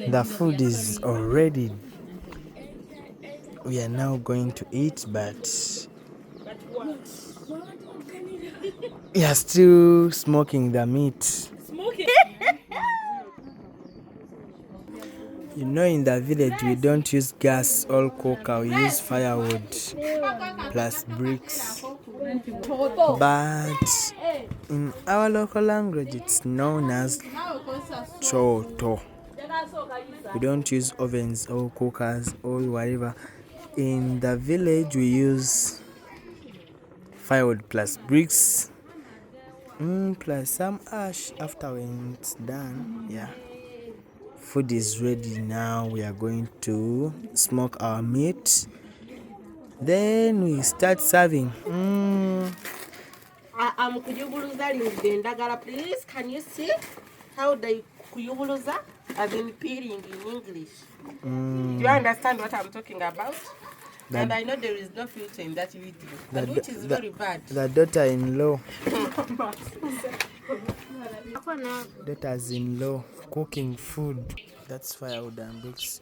The food is already. We are now going to eat, but we are still smoking the meat. You know, in the village we don't use gas or cooker, we use firewood plus bricks. But in our local language it's known as choto. We don't use ovens or cookers or whatever. In the village we use firewood plus bricks, plus some ash after when it's done. Yeah. Food is ready now. We are going to smoke our meat. Then we start serving. Please, can you see how they kuyubuluza as in peeling in English? Do you understand what I'm talking about? And I know there is no filter in that video, which is very bad. The daughter-in-law. Daughters-in-law cooking food. That's firewood and bricks.